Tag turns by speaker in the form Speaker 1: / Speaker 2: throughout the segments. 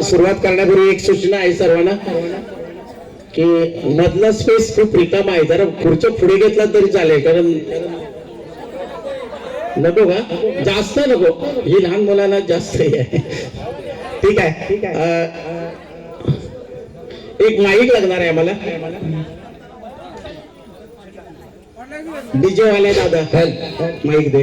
Speaker 1: सुरुवात करण्यापूर्वी एक सूचना आहे सर्वांना की मधला स्पेस खूप रिकामा आहे, जरा खुर्च्या पुढे घेतला तरी चालेल, कारण नको का जास्त नको, ही लहान मुलांना जास्त आहे. ठीक आहे. एक माईक लागणार आहे आम्हाला. डीजे वाले दादा माईक दे.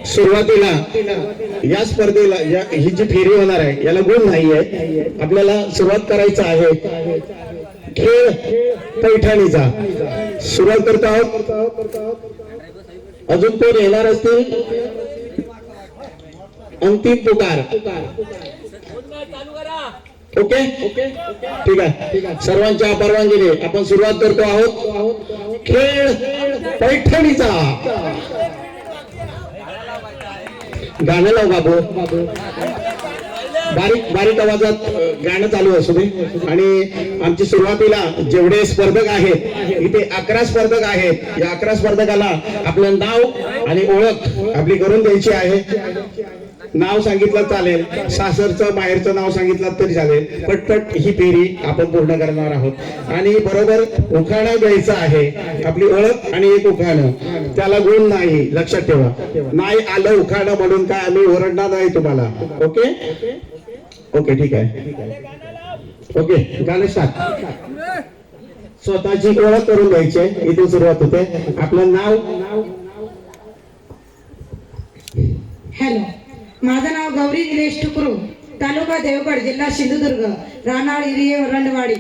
Speaker 1: सुरुवातीला या स्पर्धेला ही जी फेरी होणार आहे याला गुण नाहीये, आपल्याला सुरुवात करायचं आहे खेळ पैठणीचा. सुरुवात करतो आहोत. अजून कोण येणार असतील? अंतिम पुकार. ओके ठीक आहे. सर्वांच्या परवानगीने आपण सुरुवात करतो आहोत खेळ पैठणीचा. गाणं लाव बाबू, बारीक बारीक आवाजात गाणं चालू असू दे. आणि आमची सुरुवातीला जेवढे स्पर्धक आहेत इथे 11 स्पर्धक आहेत. या 11 स्पर्धकाला आपलं नाव आणि ओळख आपली करून द्यायची आहे. नाव सांगितलं चालेल, सासरचं माहेरचं नाव सांगितलं तरी चालेल. पटपट ही फेरी आपण पूर्ण करणार आहोत. आणि बरोबर उखाणा द्यायचा आहे, आपली ओळख आणि एक उखाणं. त्याला गुण नाही, लक्षात ठेवा. नाही आलं उखाणं म्हणून काय आम्ही ओरडणार नाही तुम्हाला. ओके ओके ठीक आहे. ओके गाणं स्टार्ट. स्वतःची ओळख करून द्यायची आहे. इथे सुरुवात होते. आपलं नाव.
Speaker 2: हॅलो, माझं नाव गौरी निलेश ठुकरू, तालुका देवगड, जिल्हा सिंधुदुर्ग, राहणार इरिये वरंडवाडी.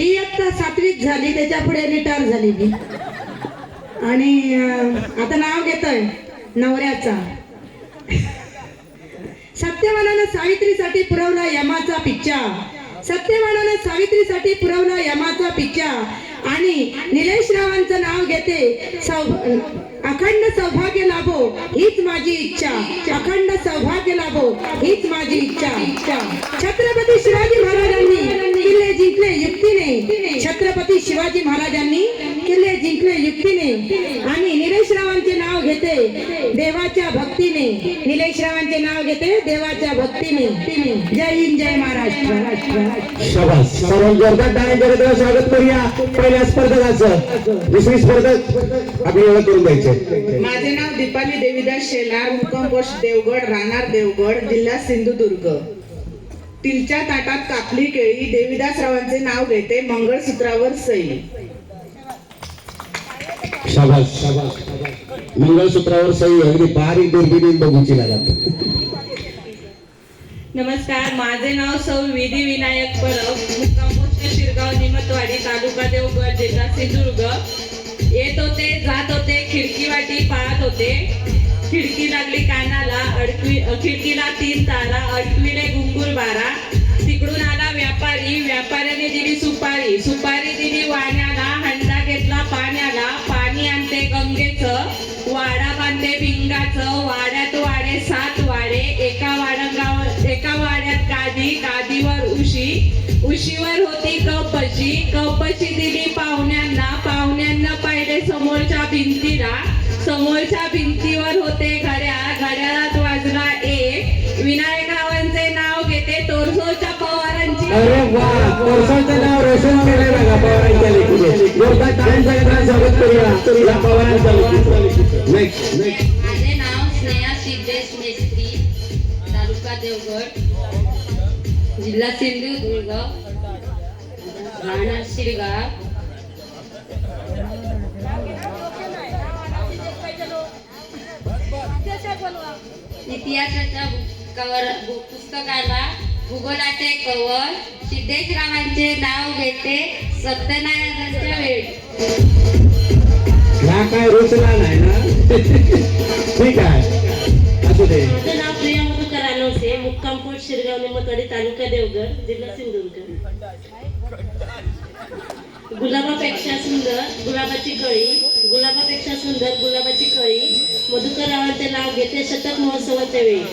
Speaker 2: इयत्ता 7वीत झाली, त्याच्या पुढे रिटायर झाली मी. आणि आता नाव घेतोय नवऱ्याचा. सत्यवानानं सावित्रीसाठी पुरवला यमाचा पिच्चा. सत्यवानानं सावित्रीसाठी पुरवला यमाचा पिच्चा. आणि निलेश रावांचं नाव घेते. अखंड सौभाग्य लाभो हीच माझी इच्छा. अखंड सौभाग्य लाभो हीच माझी इच्छा. छत्रपती शिवाजी महाराजांनी किल्ले जिंकले युक्तीने. छत्रपती शिवाजी महाराजांनी किल्ले जिंकले युक्तीने. आणि निलेश रावांचे नाव घेते देवाच्या भक्तीने. निलेश रावांचे नाव घेते देवाच्या भक्तीने. जय हिंद, जय महाराष्ट्र.
Speaker 1: शाबास. सर्व जोरदार टाळ्यांच्या स्वागत करूया पहिल्या स्पर्धकाचं. दुसरी स्पर्धक आपली ओळख करून द्यायची.
Speaker 3: माझे नाव दीपाली देवीदास शेलार, मुक्काम पोस्ट देवगड, राहणार देवगड, जिल्हा सिंधुदुर्ग. तिलच्या ताटात कापली केळी. देवीदास रावांचे नाव घेते. मंगळसूत्रावर सई.
Speaker 1: शाबास शाबास. मंगळसूत्रावर सही अगदी बारीक दुर्बिणीत बघूची लागत.
Speaker 4: नमस्कार, माझे नाव सौ विधी विनायक परब, मुक्काम पोस्ट शिरगाव, निमतवाडी, तालुका देवगड, जिल्हा सिंधुदुर्ग. येत होते जात होते खिडकी वाटी पाहत होते. खिडकी लागली कानाला, खिडकीला 3 तारा, अडकविले घुंगूर बारा. तिकडून आला व्यापारी, व्यापाऱ्याने दिली सुपारी, सुपारी दिली वाण्याला. हंडा घेतला पाण्याला, पाणी आणते गंगेचं. वाडा बांधते भिंगाचं, वाड्यात वाडे 7 वाडे. एका वाड्यात गादी, गादीवर उशी, उशीवर होती कपशी, कपशी दिली पाहुण्यांना. पाहुण्यांना पाहिले समोरच्या भिंतीला, समोरच्या भिंतीवर होते घड्याळ, घड्याळात वाजला 1. विनायक रावांचे नाव घेते तोरसोच्या पवारांची.
Speaker 1: अरे वा, तोरसोचं नाव रोशन केलंय बघा पवारांच्या लेखीने. जोरदार टाळ्यांच्या स्वागत करूया या पवारांच्या लेखीचं. नेक्स्ट.
Speaker 5: माझे नाव स्नेहा सिद्धेश मेस्त्री, तालुका देवगड, जिल्हा सिंधुदुर्ग, राहणार शिरगाव. इतिहासाच्या पुस्तकाला भूगोलाचे कवर. सिद्धेशरावांचे नाव घेते सत्यनारायणाच्या वेळी.
Speaker 1: हा काय रोचला नाही ना. ठीक आहे, असू दे.
Speaker 6: माझं नाव प्रिया मधुकर अनवसे, मुक्काम पोस्ट शिरगाव, निमतवाडी, तालुका देवगड, जिल्हा सिंधुदुर्ग. गुलाबापेक्षा सुंदर गुलाबाची कळी. गुलाबापेक्षा सुंदर गुलाबाची कळी. मधुकर रावांचे नाव घेते शतक महोत्सवाच्या वेळी.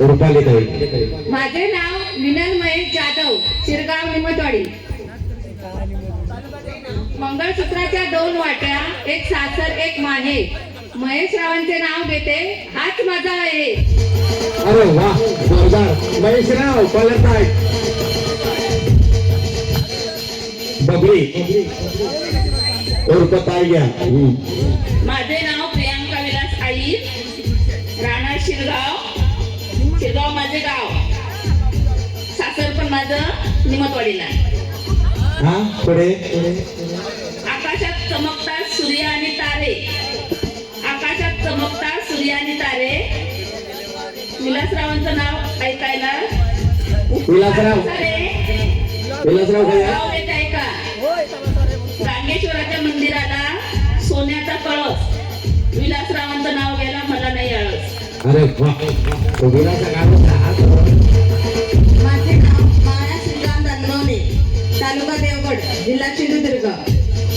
Speaker 1: रुपाली ताई.
Speaker 2: माझे नाव मिनल महेश जाधव, शिरगाव निमतवाडी. मंगळसूत्राच्या 2 वाट्या, एक सासर एक माहे. महेश रावांचे नाव घेते, हाच माझा आहे.
Speaker 1: अरे वा, जोरदार. महेशराव कॉलर बबली उर्फ ताई घ्या.
Speaker 4: माझे नाव प्रियांका विलास आई, राहणार शिरगाव माझे गाव, सासर पण माझं निमतवाडीला.
Speaker 1: हा पुढे.
Speaker 4: आकाशात चमकतात सूर्य आणि तारे, आकाशात चमकतात सूर्य आणि तारे. विलासरावांचं नाव ऐकायला
Speaker 1: विलासराव काय?
Speaker 4: गाव येत आहे का? रांगेश्वराच्या मंदिराला सोन्याचा कळस. विलासरावांचं नाव घ्यायला मला नाही आळस.
Speaker 1: अरे वा, तो विलासा गावाचा हात.
Speaker 2: माझे नाव माया श्रीराम दानवणे, तालुका देवगड, जिल्हा सिंधुदुर्ग.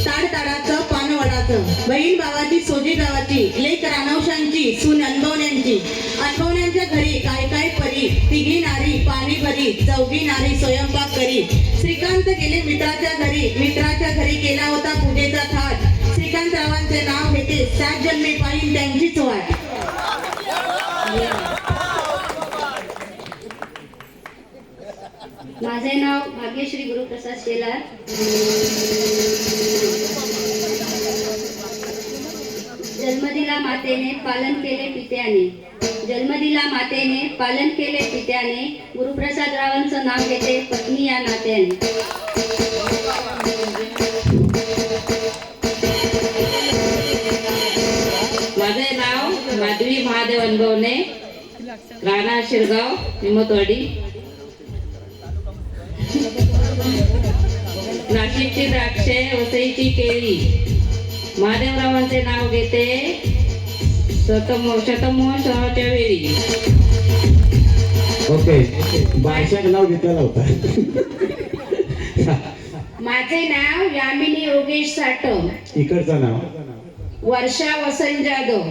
Speaker 2: ताडताडाचं पानवडाचं, बहीण भावाची सोजी गावाची, लेक रानवशांची, सून अनभवण्यांची. अनभवण्यांच्या घरी काय काय परी, तिघी नारी पाणी भरी, चौघी नारी स्वयंपाक करी. श्रीकांत गेले मित्राच्या घरी, मित्राच्या घरी केला होता पूजेचा थाट. श्रीकांतरावांचे नाव घेते, 7 जन्मे पाहिन त्यांचीच वाट.
Speaker 5: माझे नाव भाग्यश्री गुरुप्रसाद शेलार. जन्मदिला मातेने पालन केले पित्याने, जन्मदिला मातेने पालन केले पित्याने. गुरुप्रसाद रावांचं नाव घेते पत्नी या नात्याने.
Speaker 4: माझे नाव माधवी महादेव अनभवणे, राहणार शिरगाव निमतवाडी. नाशिकची द्राक्षे, वसईची केळी. महादेवरावांचे नाव घेते शतमोत्सवाच्या वेळी.
Speaker 1: ओके, बायशाचं नाव घेतलेला होता.
Speaker 2: माझे नाव यामिनी योगेश साटम,
Speaker 1: इकडचं नाव
Speaker 2: वर्षा वसंत जाधव.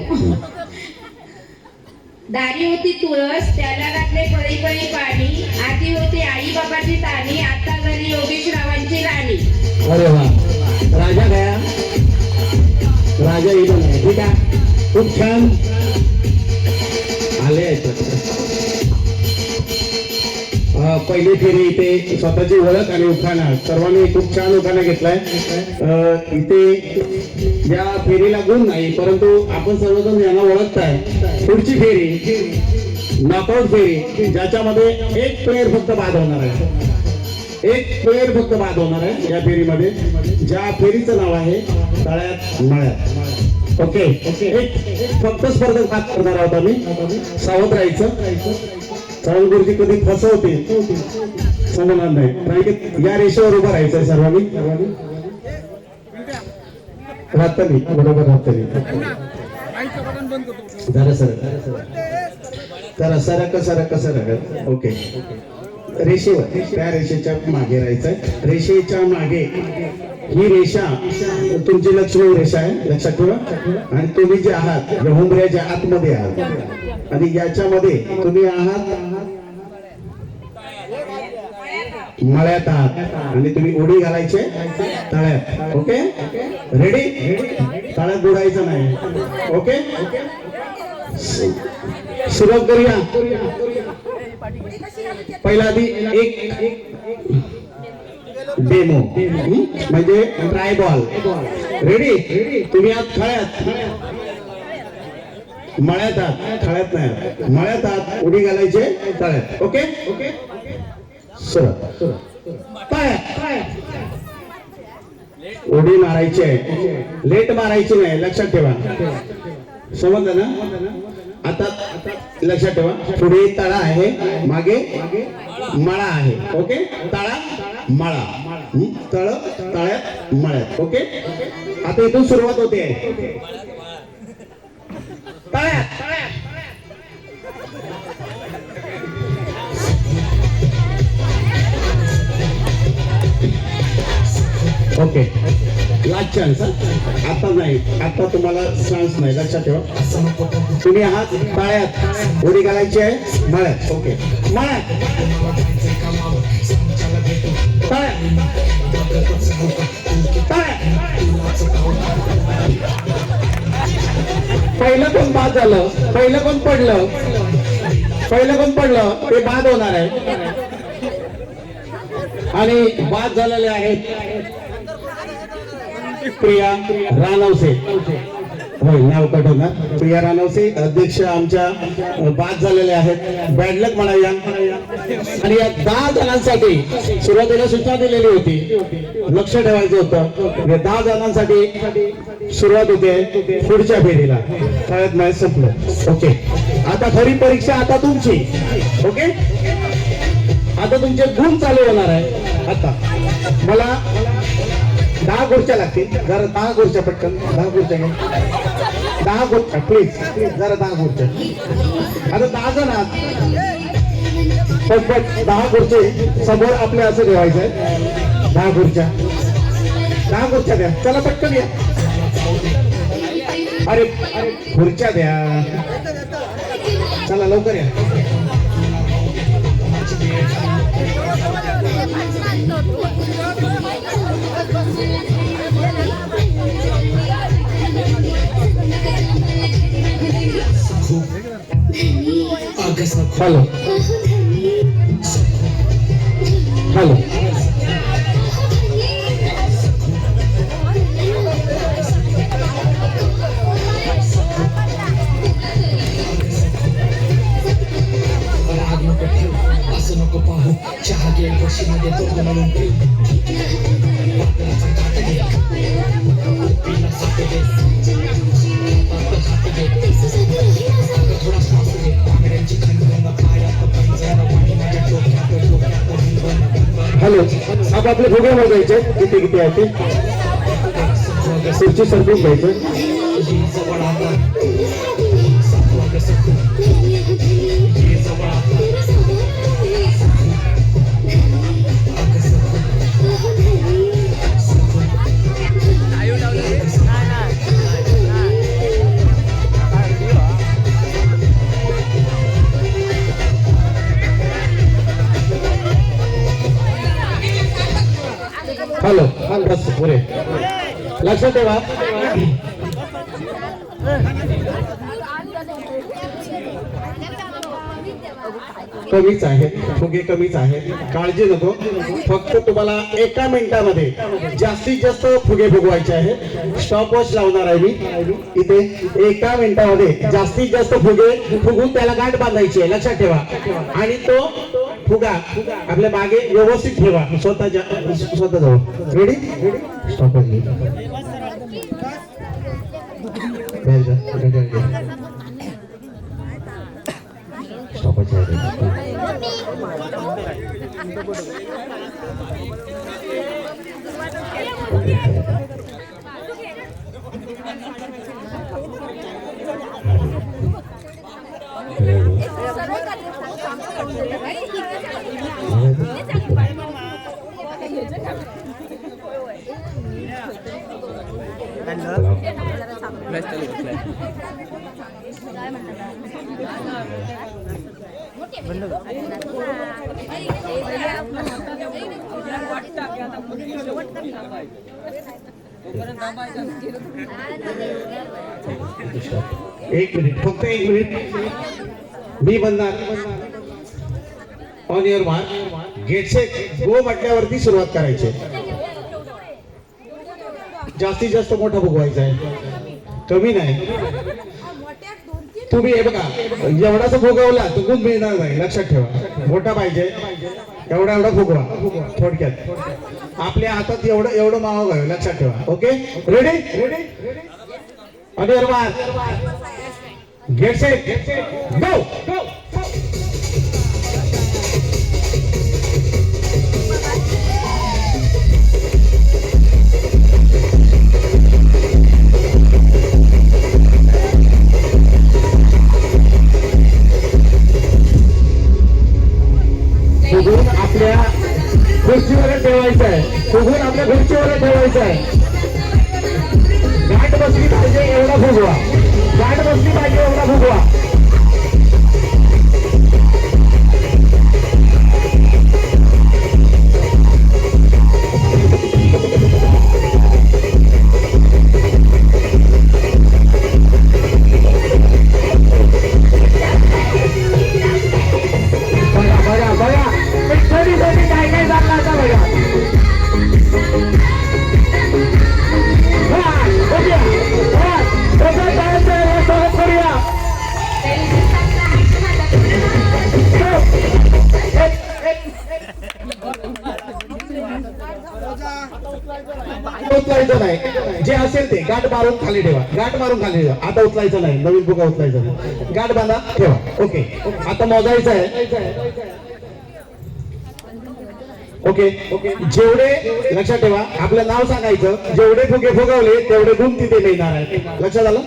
Speaker 2: दारी होती तुळस, त्याला घातले पळी पळी पाणी. आधी होती आई बाबाची ताणी, आता घरी योगेश रावांची राणी.
Speaker 1: अरे वा, राजा गया. राजा इथं नाही. ठीक आहे, खूप छान आले आहेत. पहिली फेरी इथे स्वतःची ओळख आणि उखाणा, सर्वांनी खूप छान उखाणा घेतलाय. इथे या फेरीला गुण नाही, परंतु आपण सर्वजण यांना ओळखताय. पुढची फेरी नॉकआउट फेरी, ज्याच्यामध्ये एक प्लेयर फक्त बाद होणार आहे. एक प्लेयर फक्त बाद होणार आहे या फेरीमध्ये, ज्या फेरीचं नाव आहे तळ्यात मळ्यात. ओके, एक फक्त स्पर्धक बाद करणार आहोत आम्ही. सावध राहायचं. चव्हाण गुरुजी कधी फसवतील समजणार नाही, कारण की या रेषेवर उभं राहायचंय सर्वांनी. राहतं बरोबर राहतं. जरा सरक. ओके, रेषेवर, त्या रेषेच्या मागे राहायचंय. रेषेच्या मागे ही रेषा तुमची लक्ष्मी रेषा आहे, लक्षात ठेवा. आणि तुम्ही जे आहात या हुंबऱ्याच्या आतमध्ये आहात, आणि याच्यामध्ये तुम्ही आहात मळ्यात आहात, आणि तुम्ही उडी घालायचे तळ्यात. Okay, ready? तळ्यात बुडायचं नाही. ओके, सुरुवात करूया. पहिला आधी एक डेमो, म्हणजे ट्राय बॉल. रेडी? तुम्ही आहात खळ्यात, मळ्यात आहात, खळ्यात नाही, मळ्यात आहात, उडी घालायचे तळ्यात. ओके, सुरुवात. उडी मारायची आहे, लेट मारायची नाही, लक्षात ठेवा. समजलं ना? आता लक्षात ठेवा, पुढे तळा आहे, मागे मळा आहे. ओके, तळा मळा, तळ तळ्यात मळ्यात. ओके, आता इथून सुरुवात होते तळ्यात. Okay, last chance. आता नाही, आता तुम्हाला चान्स नाही, लक्षात ठेवा. तुम्ही आहात पाळ्यात, उडी घालायची आहे मळ्यात. ओके, मळ्यात पहिलं कोण बाद झालं, पहिलं कोण पडलं, पहिलं कोण पडलं ते बाद होणार आहे. आणि बाद झालेले आहेत प्रिया रानवसे. होय, नाव कट होणार. प्रिया रानवसे अध्यक्ष आमच्या बाद झालेले आहेत. बॅड लक म्हणाया. आणि या 10 जणांसाठी सुरुवातीला सूचना दिलेली होती, लक्ष ठेवायचं होतं. या 10 जणांसाठी सुरुवात होते पुढच्या फेरीला. शाळेत मॅच संपलं. ओके, आता खरी परीक्षा आता तुमची. ओके, आता तुमचे गुण चालू होणार आहे. आता मला 10 खुर्च्या लागतील. जरा 10 खुर्च्या पटकन, 10 खुर्च्या घ्या. 10 खुर्च्या प्लीज, जरा 10 खुर्च्या. आता 10 जण आहात, पटपट 10 खुर्चे समोर आपले असं ठेवायचं आहे. 10 खुर्च्या, 10 खुर्च्या द्या. चला पटकन या. अरे खुर्च्या द्या, चला लवकर या. हॅलो हॅलो,
Speaker 7: असं नको पाहू, चहा घे बशीमध्ये तो बनवून पिऊ. थोडा श्वास घे, बांगड्यांची खंड पायात पंजर वाणी माझ्या डोक्यात.
Speaker 1: हॅलो, आता आपले फुगे मोजायचे किती किती आहे ते. खुर्ची सरकून घ्यायचं.
Speaker 7: जवळ आता सखू सखू जवळ आता.
Speaker 1: हॅलो, बस पुरे. लक्षात ठेवा, कमीच आहे, फुगे कमीच आहेत, काळजी नको. फक्त तुम्हाला 1 मिनिटामध्ये जास्तीत जास्त फुगे फुगवायचे आहे. स्टॉप वॉच लावणार आहे मी इथे. 1 मिनिटामध्ये जास्तीत जास्त फुगे फुगून त्याला गाठ बांधायची आहे, लक्षात ठेवा. आणि तो फुगा आपल्या मागे व्यवस्थित ठेवा, स्वतः जवळ. Ready, stop watch. एक मिनिट, फक्त 1 मिनिट. मी बनणार. On your mark, get set गो म्हटल्यावरती सुरुवात करायची. जास्तीत जास्त मोठा फुगवायचा आहे, कमी नाही. तुम्ही हे बघा, एवढासा फुगवला तर गुण मिळणार नाही, लक्षात ठेवा. मोठा पाहिजे, एवढा फुगवा. थोडक्यात आपल्या हातात एवढं मावा घ्यावं, लक्षात ठेवा. Okay, ready ready. On your mark, get set go. फुगून आपल्या खुर्चीवर ठेवायचं आहे. फुगून आपल्या खुर्चीवर ठेवायचं आहे. बसली पाहिजे एवढा फुगवा, गाठ बसली पाहिजे एवढा फुगवा. बघा बघा बघा कधी काय काय झालं आता बघा. उचलायचं नाही, जे असेल ते गाठ मारून खाली ठेवा, गाठ मारून खाली ठेवा. आता उचलायचं नाही, नवीन फुगा उचलायचा नाही, गाठ बांधा ठेवा. ओके, आता मोजायचं आहे. ओके ओके, जेवढे लक्षात ठेवा, आपलं नाव सांगायचं, जेवढे फुगे फुगवले तेवढे गुण तिथे मिळणार आहेत. लक्षात आलं?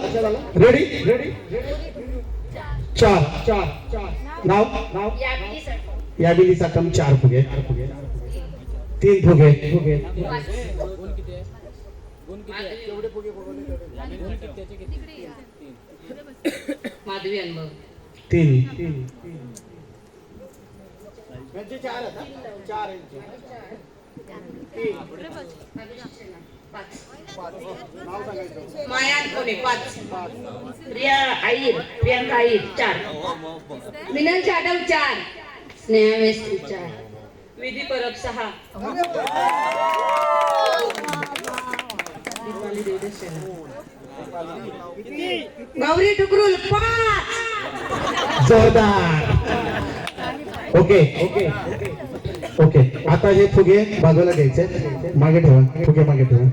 Speaker 1: Ready ready. 4 नाव नाव याबिली सकम 4 फुगे, 3 फुगे
Speaker 4: माधवी अनुभव
Speaker 1: 3
Speaker 4: माया कोणे 5, प्रिया आईर, प्रियांका आईर 4,
Speaker 5: मिनल जाधव 4, स्नेहा मेस्त्री 4,
Speaker 4: विधी परब 6,
Speaker 2: गौरी टुकरुल 5.
Speaker 1: जोरदार. ओके ओके ओके, आता हे फुगे बाजूला घ्यायचे, मागे ठेवा, फुगे मागे ठेवा.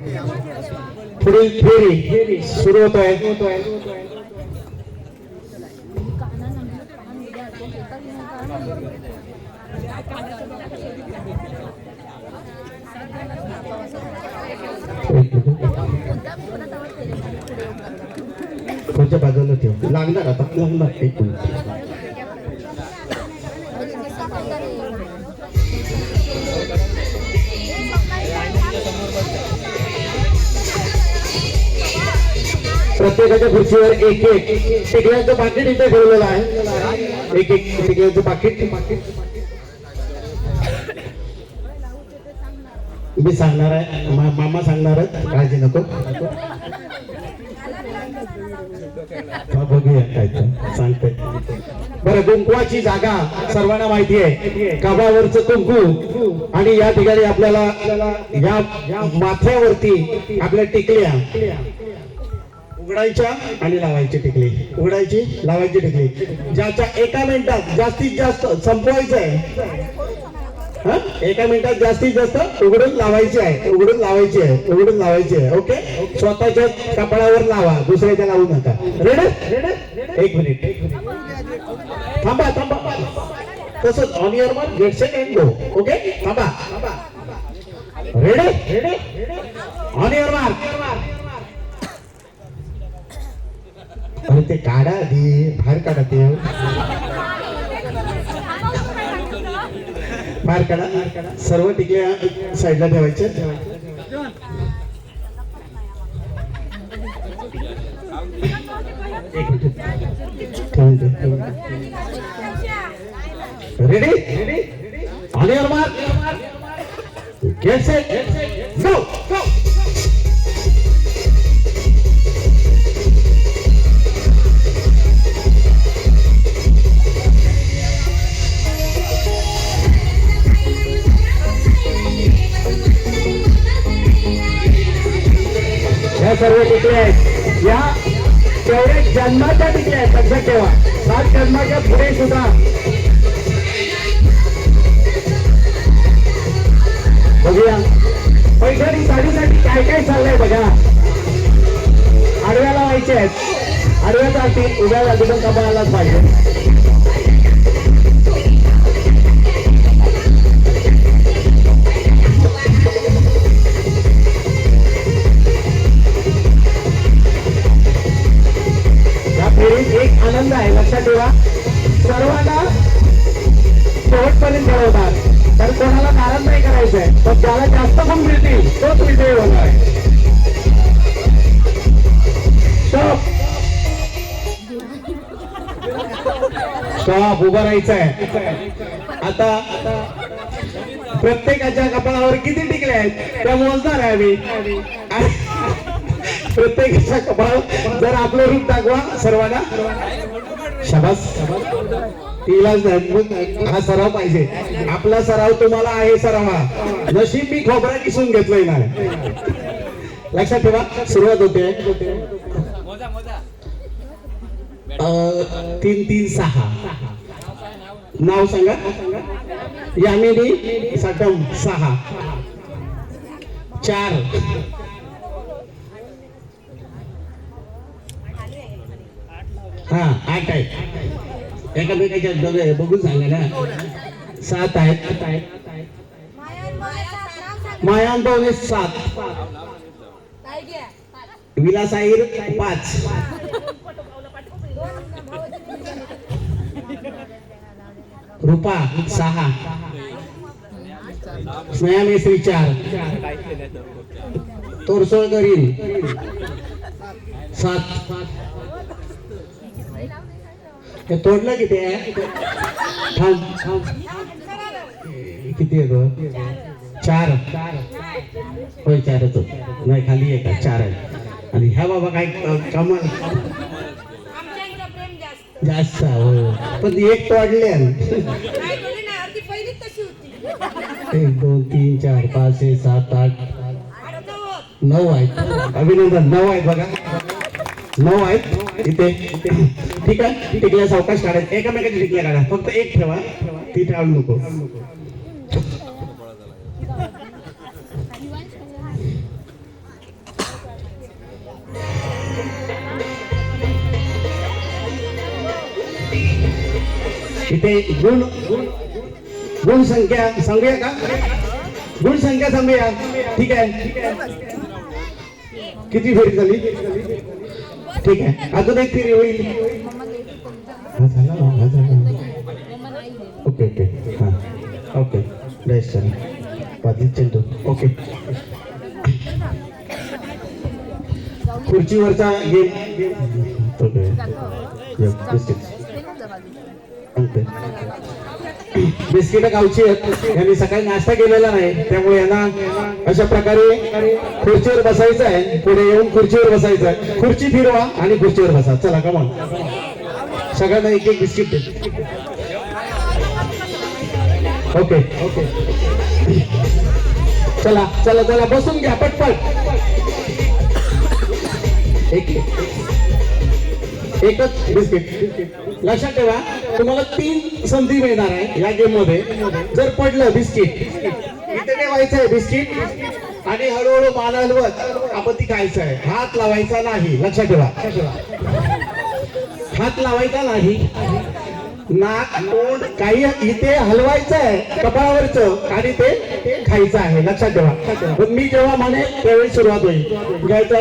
Speaker 1: पुढील फेरी सुरू होतोय. पुढच्या बाजूला ठेव, लागणार आता लागणार. एक मिनिट. प्रत्येकाच्या खुर्चीवर एक एक टिकल्यांचं पाकिट इथे ठेवलेलं आहे. एक एक टिकल्यांचं पाकिट. मी सांगणार आहे, मामा सांगणार आहे, काळजी नको. बघूया काय सांगते. बरं, कुंकवाची जागा सर्वांना माहिती आहे, कबावरचं कुंकू. आणि या ठिकाणी आपल्याला या माथ्यावरती आपल्या टिकल्या उघडायच्या आणि लावायची टिकली, उघडायची लावायची टिकली. ज्याच्या एका मिनिटात जास्तीत जास्त संपवायचं आहे, एका मिनिटात जास्तीत जास्त उघडून लावायची आहे, उघडून लावायची आहे, उघडून लावायची आहे. ओके, स्वतःच्या कपाळावर लावा, दुसऱ्याच्या लावू नका. Ready ready. एक मिनिट थांबा थांबा, तसंच on your mark get set and go. Okay, थांबा. Ready ready, on your mark. अरे ते काढा आधी, बाहेर काढा ते, बाहेर काढा. सर्व टिकल्या साईडला ठेवायचे. Ready ready, on your mark get set go go. या सर्व टिकल्या आहेत, या तेवढ्या जन्माच्या टिकल्या आहेत, लक्षात ठेवा. 7 जन्माच्या पुढे सुद्धा. बघूया पैठणी साडीसाठी काय काय चाललंय बघा. आडव्या लावायचे आहेत, आडव्या चालतील, उभ्या जाती पण कपाळालाच पाहिजे. एक आनंद आहे, लक्षात ठेवा. सर्वांना शेवटपर्यंत ठरवतात, तर कोणाला नाराज नाही करायचं आहे, पण ज्याला जास्त गुण मिळतील तोच विजयी होणार आहे. स्टॉप, उभं राहायचं आहे. आता प्रत्येकाच्या कपाळावर किती टिकले आहेत त्या मोजणार आहे आम्ही. प्रत्येकाच्या कपाळावर जर आपलं रूप दाखवा सर्वांना. शाबास. तिलाच नाही, हा सराव पाहिजे. आपला सराव तुम्हाला आहे सराव. हा नशीब मी खोबरा किसून घेतलंय नाही. लक्षात ठेवा. सुरुवात होते 3-3-6. नाव सांगा. यामिनी साटम 6. 4. हा 8 आहेत. एकामेकाच्या डबे बघून सांगा ना. 7 आहेत. मायान पावणे 7. विलास आईर 5. रुपा 6. स्नेहा मेसरी 4. तोरसोळकरीन 7. हे तोडलं किती आहे? थांब. किती आहे गं? 4. होय 4च नाही, खाली आहे का? 4 आहे. आणि ह्या बाबा काय कमाल जास्त. हो पण एक तोडले. 1 2 3 4 5 6 7 8 9 आहेत. अभिनंदन. 9 आहेत बघा. 9 आहेत इथे. ठीक आहे. टिकल्या सावकाश काढायचं. एकामेकाच्या टिकल्या काढा. फक्त एक ठेवा, ती ठेवू नको. इथे गुण संख्या सांगूया का? गुण संख्या सांगूया. ठीक आहे. किती फेरी झाली? ठीक आहे. अजून एक फेरी होईल. Okay okay. हा ओके. Best sir. पाटील चेंडू. ओके. खुर्चीवरचा गेम. ओके. बिस्किट गावची आहेत. यांनी सकाळी नाश्ता केलेला नाही, त्यामुळे यांना अशा प्रकारे खुर्चीवर बसायचं आहे. पुढे येऊन खुर्चीवर बसायचं आहे. खुर्ची फिरवा आणि खुर्चीवर बसा. चला कमॉन. सगळ्यांना एक एक बिस्किट दे. Okay okay. चला चला चला बसून घ्या पटपट. एकच बिस्किट. लक्षात ठेवा, तुम्हाला 3 संधी मिळणार आहे या गेम मध्ये. जर पडलं बिस्किट इथे ठेवायचं आहे बिस्किट आणि हळूहळू मान हलवत आपण ती खायचं आहे. हात लावायचा नाही. लक्षात ठेवा, हात लावायचा नाही. नाक तोंड काही इथे हलवायचं आहे कपाळावरच आणि ते खायचं आहे. लक्षात ठेवा. पण मी जेव्हा म्हणेल त्यावेळी सुरुवात होईल. घ्यायचं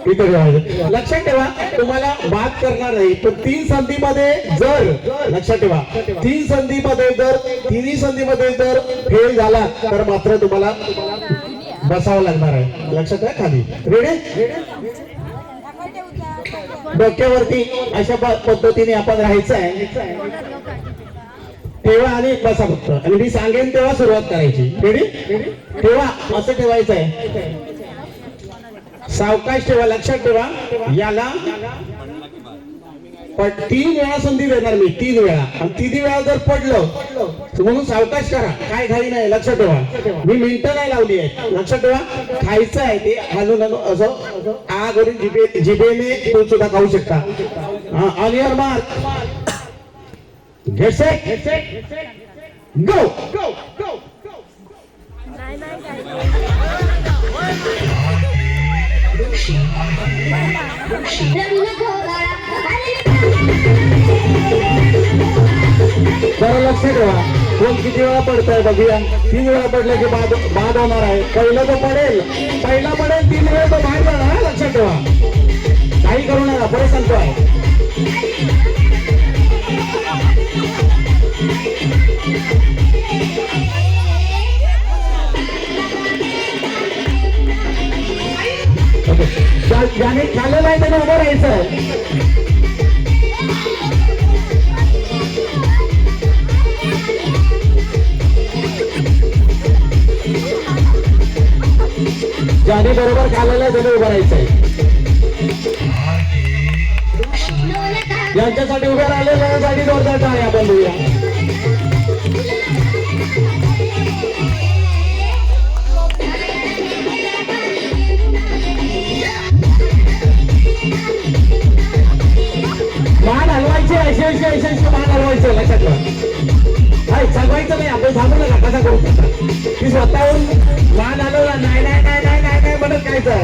Speaker 1: इथे ठेवायचं. लक्षात ठेवा, तुम्हाला बात करणार नाही. पण 3 संधीमध्ये जर लक्षात ठेवा, 3 संधीमध्ये जर तिन्ही संधीमध्ये जर फेल झाला तर मात्र तुम्हाला बसावं लागणार आहे. लक्षात ठेवा. खाली रेडी. डोक्यावरती अशा पद्धतीने आपण राहायचं आहे. ठेवा आणि बसा फक्त. आणि मी सांगेन तेव्हा सुरुवात करायची. रेडी. ठेवा. असं ठेवायचं आहे. सावकाश ठेवा. लक्षात ठेवा, याला 3 वेळा संधी देणार मी. 3 वेळा. आणि 3 वेळा जर पडलं म्हणून सावकाश करा. काय घाई नाही. लक्षात ठेवा, मी मिनिटं नाही लावली आहे. लक्षात ठेवा, खायचं आहे ते हलून हलून असं आ करून जिभेने तो सुद्धा खाऊ शकता. On your mark, get set, go. जरा लक्ष ठेवा, कोण किती वेळा पडतंय बघूया. 3 वेळा पडलं की बाद होणार आहे. पहिला तो पडेल, 3 वेळा तो बाहेर जाणार. लक्षात ठेवा, काही करू नका. पुढे सांगतोय. ज्याने खाल्लेलं आहे त्याने उभं राहायचं. ज्याने बरोबर खाल्लेलं आहे त्याने उभं राहायचंय. यांच्यासाठी उभे राहिलेल्यासाठी जोरदार टाळ्या आपण देऊया. मान हलवायचे, ऐशी मान हलवायचं, लक्षात ठेवा. नाही सांगवायचं नाही, आपण सांगू नका कसा करू शकता. ती स्वतःहून मान हलवला नाही नाही नाही नाही नाही नाही म्हणत कायचं.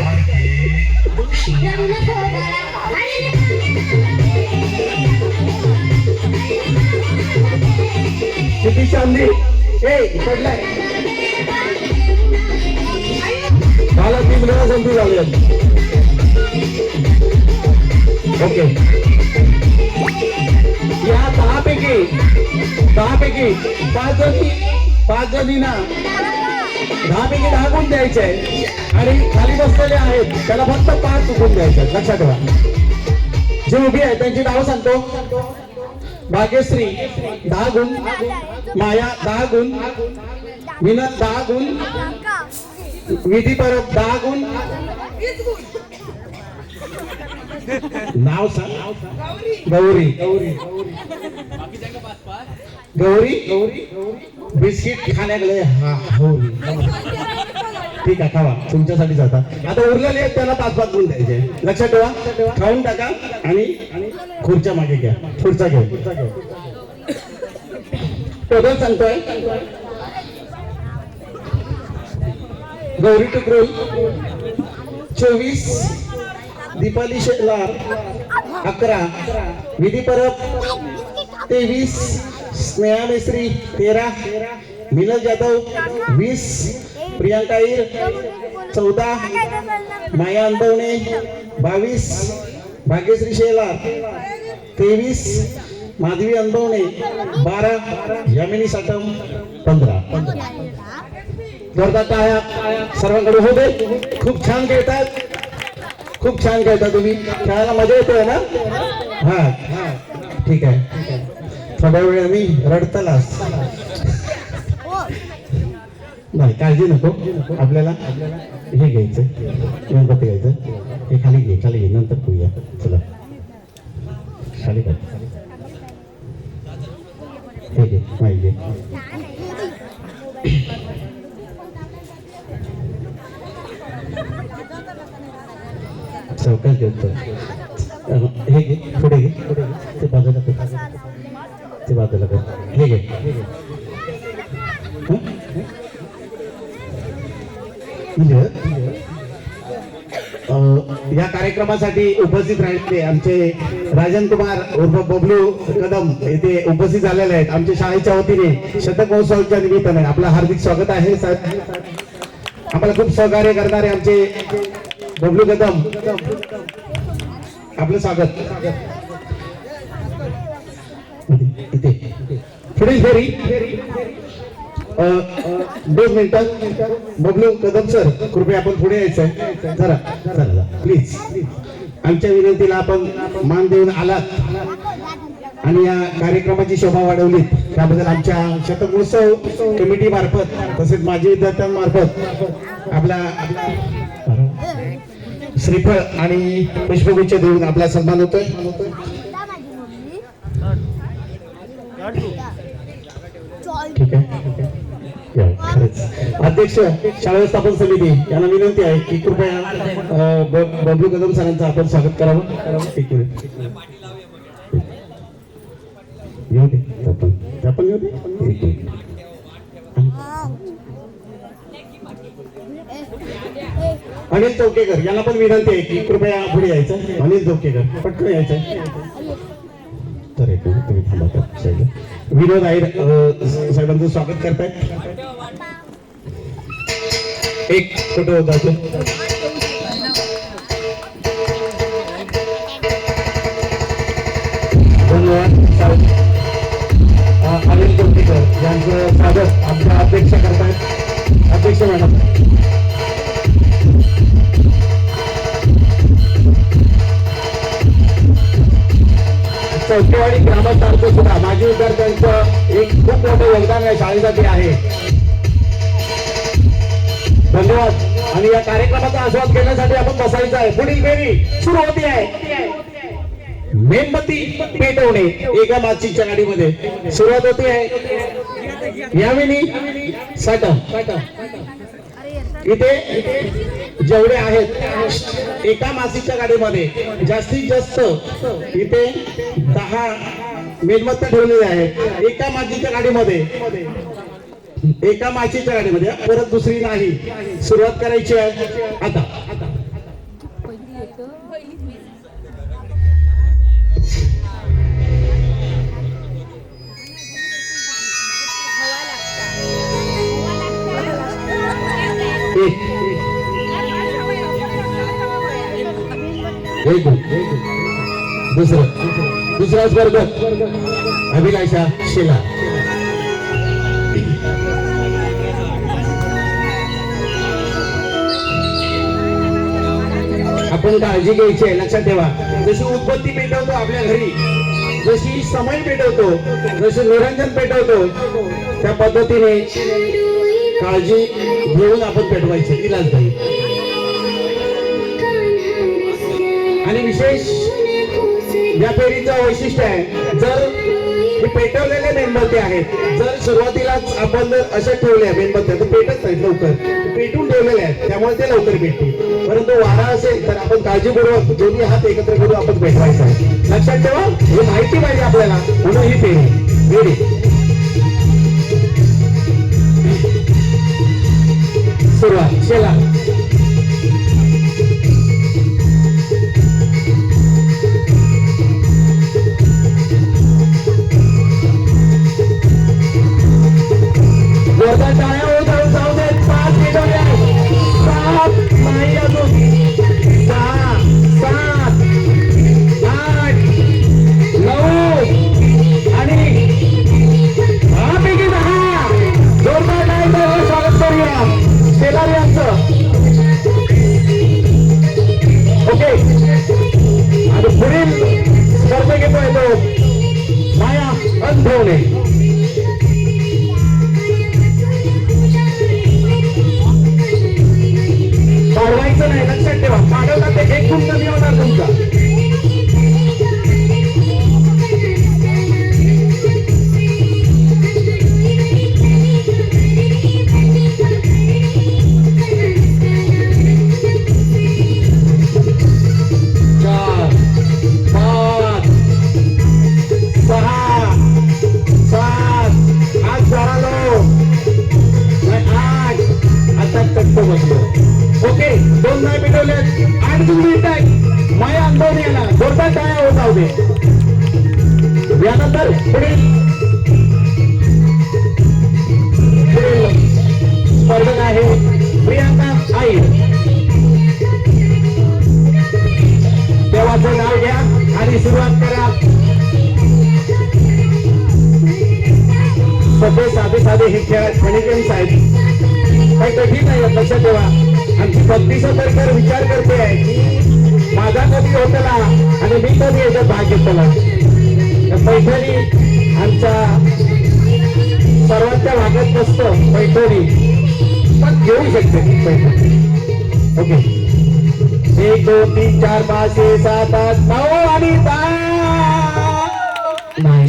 Speaker 1: किती शांती ए पडलाय. मला 3 वेळा संधी झाली. ओके, या 10 पैकी 5 जणींना 10 पैकी 10 गुण द्यायचे आहे आणि खाली बसलेले आहेत त्याला फक्त 5 गुण द्यायचे आहेत. लक्षात ठेवा. जे उभी आहे त्यांची नाव सांगतो. भाग्यश्री 10 गुण, माया 10 गुण, विनत 10 गुण, विधी परब 10 गुण. नाव सांग. गौरी बिस्किट खाण्याकडे. हा गौरी, ठीक आहे खावा, तुमच्यासाठी जाता. आता उरलेले आहेत त्याला 5 गुण द्यायचे. लक्षात ठेवा. खाऊन टाका आणि खुर्च्या मागे घ्या. खुर्चा घ्या. टोटल सांगतोय. गौरी टुकरोल 24, दीपाली शेलार 11, विधी परब 23, स्नेहा मेस्त्री 13, मिनल जाधव 20, प्रियांका ईर 14, माया अंबवणे 22, भाग्यश्री शेलार 23, माधवी अंबवणे 12, यामिनी साटम 15. जोरदार टाळ्या सर्वांकडे होऊ दे. खूप छान खेळतात, खूप छान खेळता तुम्ही. खेळायला मजा येतोय ना. हा ठीक आहे. थोड्या वेळ मी रडतलास नाही, काळजी नको. आपल्याला हे घ्यायचं, गणपती घ्यायचं. हे खाली घे नंतर पोया. चला खाली काय हे घे माहिती. चौकात घेतो. हे घे, पुढे घे, ते बाजूला कर, ते बाजूला कर. हे घे. या कार्यक्रमासाठी उपस्थित राहिलेले आमचे राजन कुमार उर्फ बबलू कदम येथे उपस्थित झालेले आहेत. आमच्या शाळेच्या वतीने शतक महोत्सवाच्या निमित्ताने आपलं हार्दिक स्वागत आहे. आम्हाला खूप सहकार्य करणारे आमचे बबलू कदम, आपलं स्वागत. इथे पुढील फेरी 2 मिनिटात. बबलू कदम सर कृपया आपण पुढे यायचंय. जरा प्लीज. आमच्या विनंतीला आपण मान देऊन आलात आणि या कार्यक्रमाची शोभा वाढवलीत त्याबद्दल आमच्या शतक महोत्सव कमिटी मार्फत तसेच माजी विद्यार्थ्यांमार्फत आपला श्रीफळ आणि पुष्पगुच्छ देऊन आपला सन्मान होतोय. ठीक आहे. खरंच अध्यक्ष शाळा व्यवस्थापन समिती यांना विनंती आहे की कृपया बबलू कदम सरांचं आपण स्वागत करावं. येऊ दे आपण येऊ दे. अनिल चौकेकर यांना पण विनंती आहे की कृपया पुढे यायचं. अनिल चौकेकर पटकन यायचं. तर तुम्ही थांबा. विनोद आयर साहेबांचं स्वागत करतायत. एक फोटो दाखव. धन्यवाद. अनिल चौकेकर यांचं स्वागत आमच्या अध्यक्ष करतायत. अध्यक्ष मॅडम. चौकेवाडी ग्रामस्थांचं सुद्धा माजी विद्यार्थ्यांचं एक खूप मोठं योगदान या शाळेसाठी आहे. धन्यवाद. आणि या कार्यक्रमाचा आस्वाद घेण्यासाठी आपण बसायचं आहे. पुढील फेरी सुरू होती आहे. मेणबत्ती पेटवणे एका माचीच्या गाडीमध्ये सुरुवात होती आहे. यावेळी साठा इथे जेवढे आहेत एका माचीच्या गाडीमध्ये जास्तीत जास्त इथे 10 मेणबत्त्या ठेवलेल्या आहेत. एका माचीच्या गाडीमध्ये परत दुसरी नाही. सुरुवात करायची आहे आता. दुसरा वर्ग अभिलाषा शेला. आपण काळजी घ्यायची आहे. लक्षात ठेवा, जशी उदबत्ती पेटवतो आपल्या घरी, जशी समय पेटवतो, जसे निरंजन पेटवतो, त्या पद्धतीने काळजी घेऊन आपण पेटवायचे. इलाज नाही. आणि विशेष या फेरीचं वैशिष्ट्य आहे, जर हे पेटवलेले मेणबत्ती आहेत, जर सुरुवातीलाच आपण जर अशा ठेवल्या मेणबत्त्या तर पेटत नाहीत लवकर. पेटून ठेवलेले आहेत त्यामुळे ते लवकर पेटतील. परंतु वारा असेल तर आपण काळजीपूर्वक दोन्ही हात एकत्र करून आपण पेटवायचं आहे. लक्षात ठेवा, हे माहिती पाहिजे आपल्याला, म्हणून ही फेरी. सुरुवात शेला. जोरदार टाळ्या होत जाऊ देत. 5 पेटवले आहेत. 7 नाही अजून. 6 7 8 9 आणि 10 पैकी 10. जोरदार टाळ्यांचं स्वागत करूया शेलार यांचं. ओके, आणि पुढील स्पर्धेत येतोय तो माया अंधवणे. पाडवायचं नाही, लक्षात ठेवा. पाडवला ते 1 गुण कमी होणार तुमचा. ओके, 2 नाही पेटवले. 8 गुण मिळत आहे माया अंधवणे याला. जोरदार टाळ्या होत जाऊ दे. यानंतर पुढील स्पर्धक आहे प्रियांका आई. देवाचं नाव घ्या आणि सुरुवात करा. सगळे साधे हे खेळ गेम्स आहेत, काही कठीण नाही. लक्षात ठेवा, आमची भक्ती सरकार विचार करते आहे की माझा कधी होतला आणि मी कधी याच्यात भाग घेतला. पैठणी आमच्या सर्वांच्या भागात नसतं पैठणी, पण घेऊ शकते पैठणी. ओके, 1 2 3 4 5 6 7 8 9 आणि 10 नाही.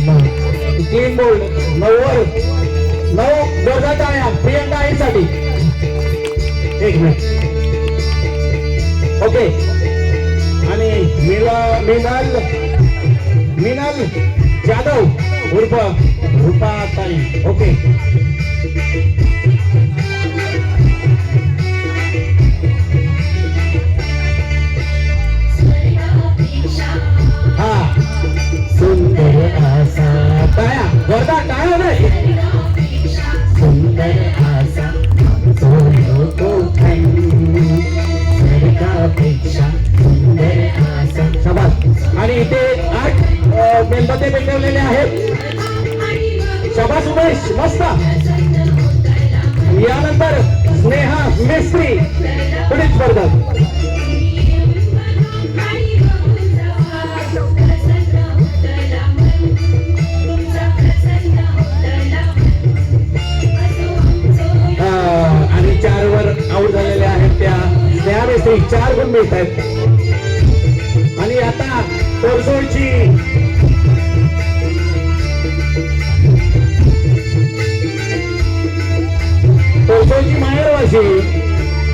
Speaker 1: क्लीन बोल्ड 9 जोरदार टाळ्या प्रियांका आईसाठी. 1 मिनिट. ओके, आणि मिनल जाधव उर्फ रूपा ताई. ओके, हा सुंदर असा टाळ्या, जोरदार टाळ्या नाही. सुंदर असा आणि इथे 8 मेणबत्ते पेटवलेले आहेत. शाबास उमेश, मस्त. यानंतर स्नेहा मेस्त्री पुढील स्पर्धक. आणि 4 वर आऊट झालेल्या आहेत त्या साठी 4 गुण मिळत आहेत. आणि आता तोरसोळची माहेरवाशी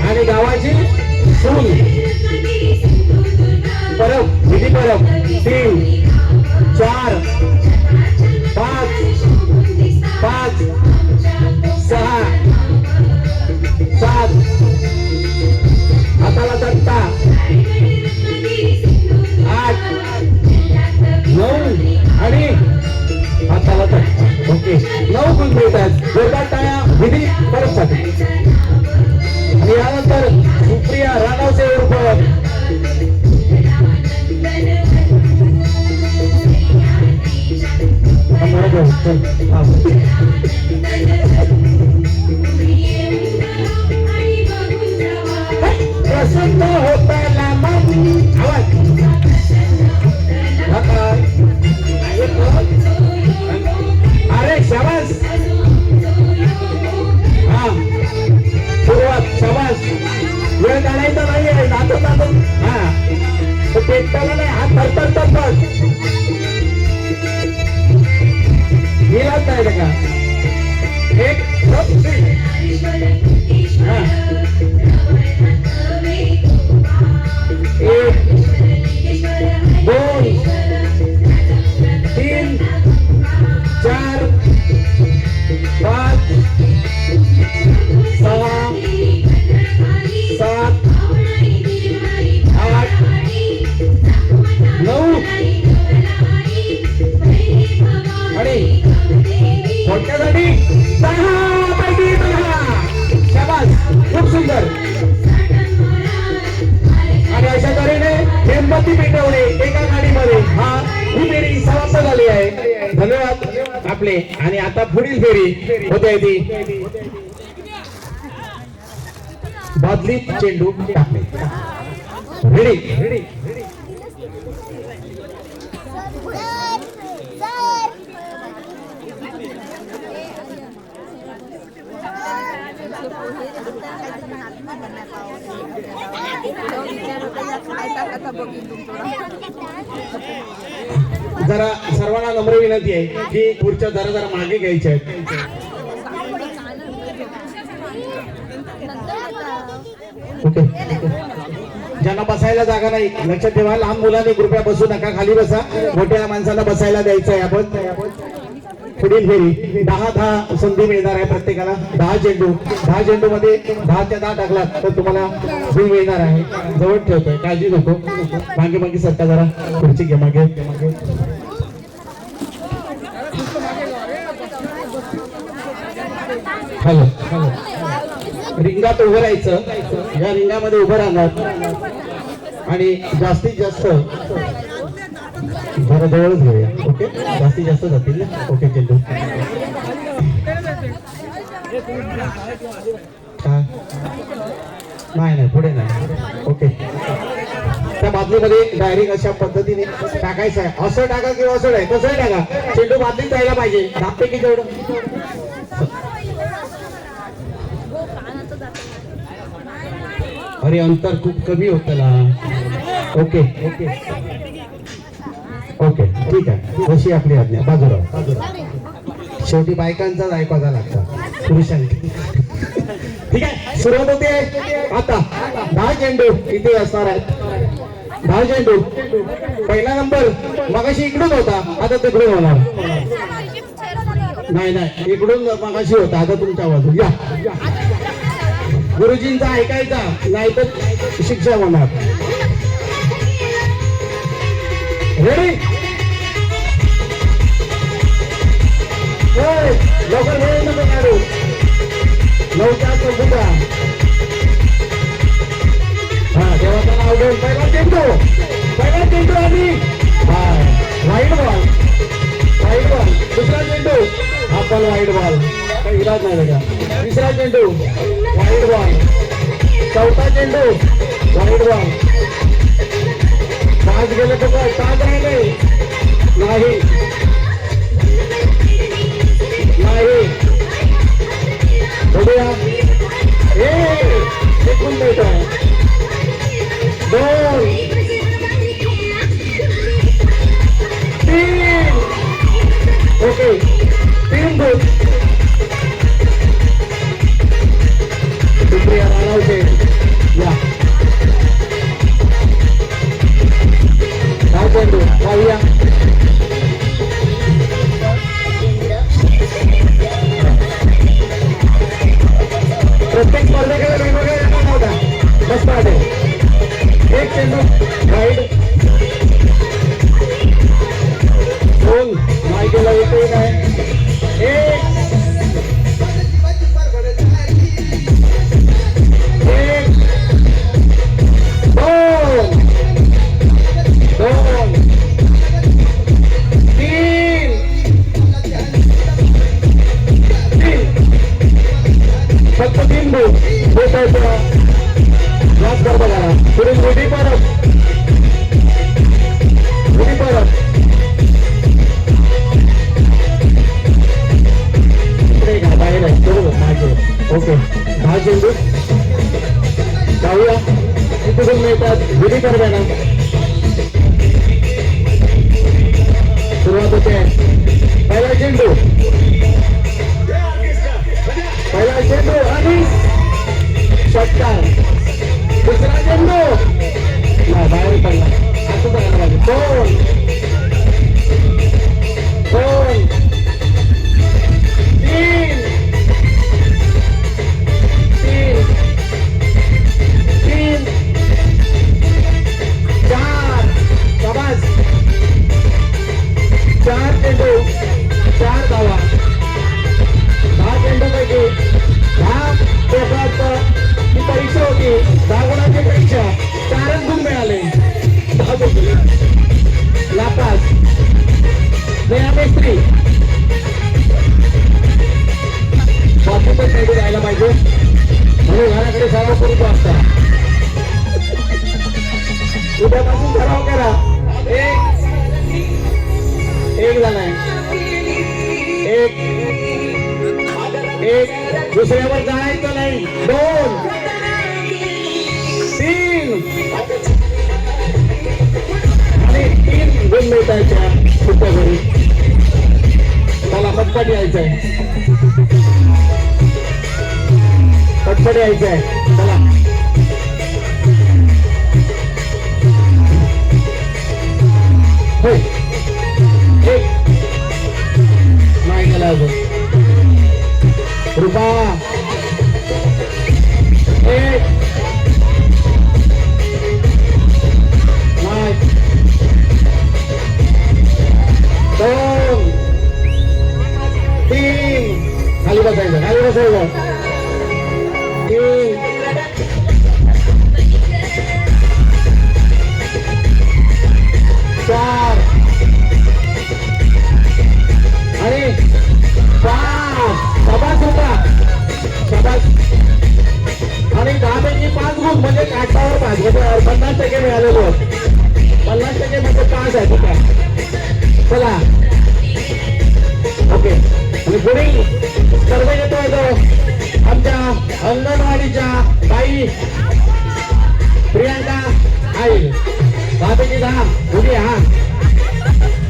Speaker 1: आणि गावाची सून परब किती परब 3 4 5 5 6 7 हाताला तट्टा 8 9 आणि हाताला तट्टा. ओके 9 गुण मिळतात. जोरदार टाळ्या विधी परत साठी. आणि यानंतर सुप्रिया राणावसे उर्फ प्रसन्न होताला आवाज अरे शाबास. हा सुरुवात शाबास. वेळ काढायचा नाहीये. नाचत नाचत हा तो पेटताना नाही. हात थरथर थरथर गेलाच नाही का. एक हा 1 2 3 4 5 6 7 8 9 आणि थोडक्यासाठी 10 पैकी 10. शाबास खूप सुंदर. आणि अशा तऱ्हेने मेणबत्ती पेटवणे एका गाडीमध्ये ही फेरी समाप्त झाली आहे. धन्यवाद आपले. आणि आता पुढील फेरी होते ती बादली चेंडू टाकणे. रेडी जरा सर्वांना नम्र विनंती आहे की पुढच्या जरा मागे घ्यायच्या आहेत. ओके ज्यांना बसायला जागा नाही लक्षात ठेवा. लहान मुलांनी कृपया बसू नका. खाली बसा. मोठ्या माणसांना बसायला द्यायचं आहे. आपण पुढील फेरी 10 संधी मिळणार आहे प्रत्येकाला. 10 चेंडू मध्ये 10च्या 10 टाकलात तर तुम्हाला गुण मिळणार आहे. जवळ ठेवतोय काळजी नको. मागे मागे सरका जरा खुर्ची घे मागे. हॅलो रिंगात उभं राहायचं. या रिंगामध्ये उभं राहणार आणि जास्तीत जास्त जरा जवळच घेऊया. ओके जास्तीत जास्त जातील ना. ओके चेंडू नाही पुढे नाही. ओके त्या बादलीमध्ये डायरेक्ट अशा पद्धतीने टाकायचं आहे. असं टाका किंवा असं आहे कसं टाका. चेंडू बादलीत जायला पाहिजे. दाबपैकी जेवढं अरे अंतर खूप कमी होत ना. ओके ओके ओके ठीक आहे. अशी आपली आज्ञा. बाजूला शेवटी बायकांचाच ऐकायचा लागतं पुरुषांनी. ठीक आहे सुरुवात होते आता. 10 चेंडू इथे असणार आहेत. 10 चेंडू. पहिला नंबर मगाशी इकडून होता आता तिकडून होणार. नाही इकडून मगाशी होता आता तुमच्या बाजू. या गुरुजींचा ऐकायचा नाही तर शिक्षा होणार. रेडी लवकर वेळ नको काढू. 9च्या संपूचा हा देवाचं नाव घेऊन पहिला चेंडू आणि वाईट बॉल. दुसरा चेंडू हा बॉल वाईट बॉल. काही इलाज नाही का. तिसरा चेंडू वाईट बॉल. चौथा चेंडू वाईट बॉल. 5 गेले तर 5 राहिले नाही. बघूया हे टिकून देत आहे. पुरुष वाजता. उद्यापासून सराव करा. एक झालाय. एक दुसऱ्यावर जायचं नाही. 2 3 आणि 3 गुण मिळतायच्या कुठच्या घरी. मला पटपट यायचंय. पटपट यायचंय. चला होय. नाही गेला अजून. रुपा 1 नाही 2 3 खाली बसायचं. 3 4 आणि 5. शाबास होता. शाबास. आणि 10 पैकी 5 गुण म्हणजे काठावर 5 म्हणजे 50% मिळालेलो. 50% म्हणजे 5 आहे. ठीक आहे. चला ओके. आणि पुढील स्पर्धा येतोय तो आमच्या अंगणवाडीच्या बाई प्रियांका आई. 10 पैकी 10 उभी. हा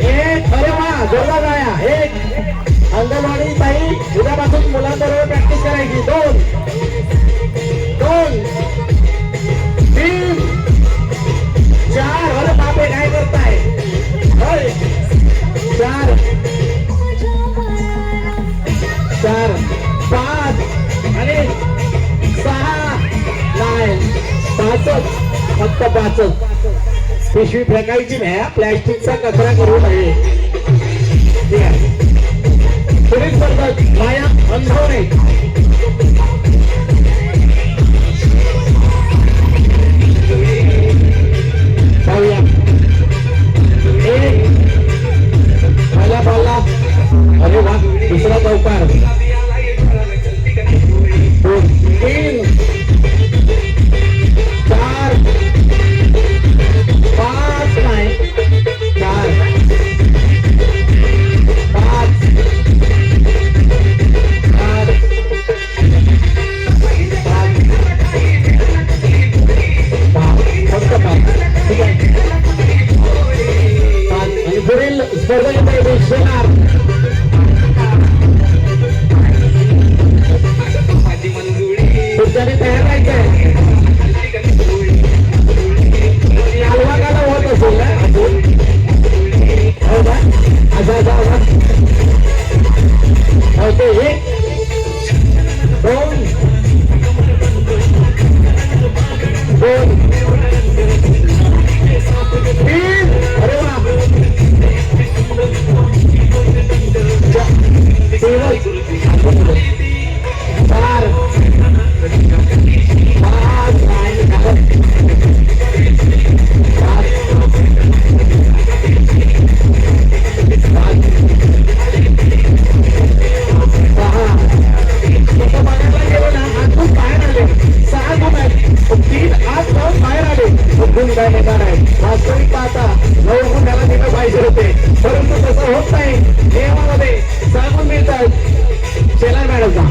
Speaker 1: 1. अरे वा जोरदार गाया. 1 अंगणवाडी ताई उद्यापासून मुलांबरोबर प्रॅक्टिस करायची. 2 3 4. अरे बापे काय करताय. 4 5 आणि 6 नाही 5च. फक्त 5च. पिशवी फेकायची नाही. प्लॅस्टिकचा कचरा करू नये. ठीक आहे. पुढील स्पर्धक माया अंधवणे. पाहूया. 1 पहिला बॉलला. अरे वा दुसरा चौकार. 2 3 4 5 नाही 4 5 फक्त 5. ठीक आहे. 5 आणि पुढील स्पर्धा येते शेलार. पुढच्याने तयार राहायचंय. हलवा गाडा होत असेल ना अजून. हो का असा ओके. 1 2 3 अरे वा 4 5 काय नेणार आहे. वास्तविक पाहता 9 गुण त्याला दिलं पाहिजे होते परंतु तसं होत नाही. नियमामध्ये 6 गुण मिळतात. शेलार मॅडमचा